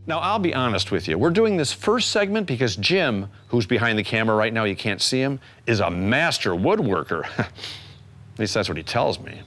Now, I'll be honest with you. We're doing this first segment because Jim, who's behind the camera right now, you can't see him, is a master woodworker. At least that's what he tells me.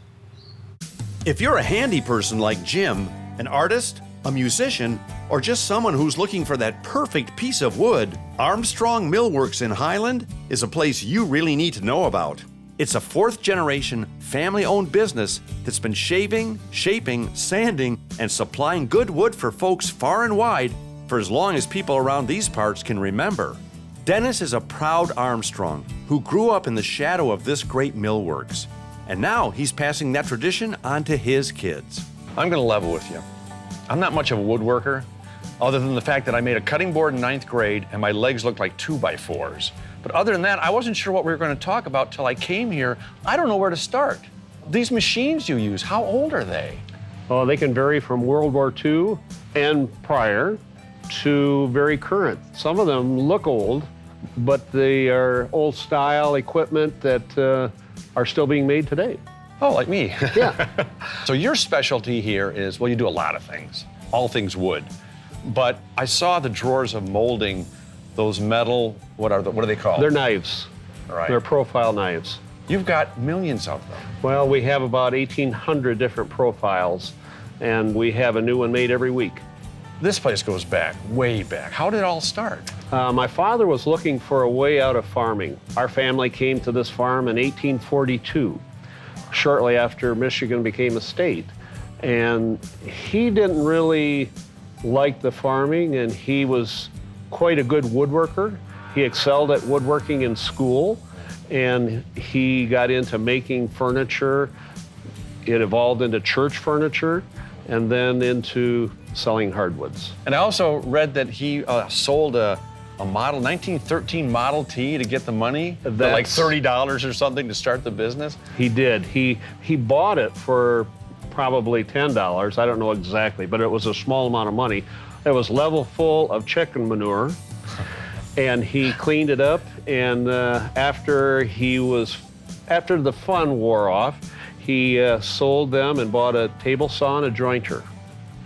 If you're a handy person like Jim, an artist, a musician, or just someone who's looking for that perfect piece of wood, Armstrong Millworks in Highland is a place you really need to know about. It's a fourth-generation, family-owned business that's been shaving, shaping, sanding, and supplying good wood for folks far and wide for as long as people around these parts can remember. Dennis is a proud Armstrong who grew up in the shadow of this great millworks. And now he's passing that tradition on to his kids. I'm gonna level with you. I'm not much of a woodworker, other than the fact that I made a cutting board in 9th grade and my legs looked like 2x4s. But other than that, I wasn't sure what we were gonna talk about till I came here. I don't know where to start. These machines you use, how old are they? Oh, they can vary from World War II and prior to very current. Some of them look old, but they are old style equipment that are still being made today. Oh, like me. Yeah. So your specialty here is, well, you do a lot of things, all things wood. But I saw the drawers of molding those metal, what are they called? They're knives. All right. They're profile knives. You've got millions of them. Well, we have about 1,800 different profiles, and we have a new one made every week. This place goes back, way back. How did it all start? My father was looking for a way out of farming. Our family came to this farm in 1842, shortly after Michigan became a state. And he didn't really like the farming, and he was quite a good woodworker. He excelled at woodworking in school, and he got into making furniture. It evolved into church furniture, and then into selling hardwoods. And I also read that he sold a model, 1913 Model T to get the money, for like $30 or something to start the business. He did. He bought it for probably $10. I don't know exactly, but it was a small amount of money. It was level full of chicken manure, and he cleaned it up. And after the fun wore off, he sold them and bought a table saw and a jointer,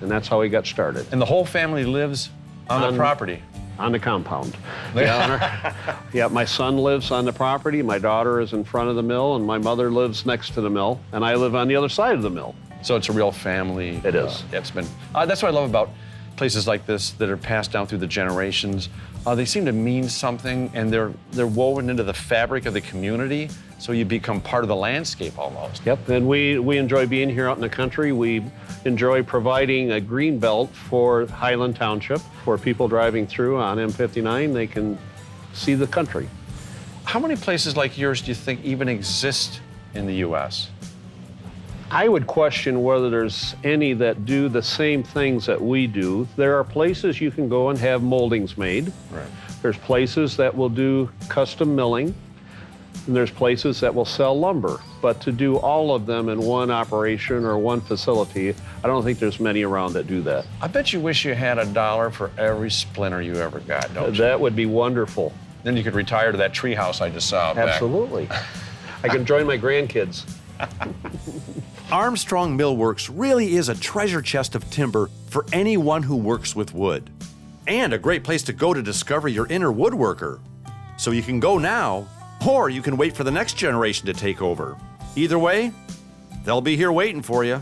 and that's how he got started. And the whole family lives on the property? On the compound. Yeah, my son lives on the property, my daughter is in front of the mill, and my mother lives next to the mill, and I live on the other side of the mill. So it's a real family. It is. It's been. That's what I love about places like this that are passed down through the generations. They seem to mean something, and they're woven into the fabric of the community, so you become part of the landscape almost. Yep, and we enjoy being here out in the country. We enjoy providing a green belt for Highland Township. For people driving through on M59, they can see the country. How many places like yours do you think even exist in the U.S.? I would question whether there's any that do the same things that we do. There are places you can go and have moldings made. Right. There's places that will do custom milling, and there's places that will sell lumber. But to do all of them in one operation or one facility, I don't think there's many around that do that. I bet you wish you had $1 for every splinter you ever got, don't you? That would be wonderful. Then you could retire to that tree house I just saw back. Absolutely. I can join my grandkids. Armstrong Millworks really is a treasure chest of timber for anyone who works with wood. And a great place to go to discover your inner woodworker. So you can go now, or you can wait for the next generation to take over. Either way, they'll be here waiting for you.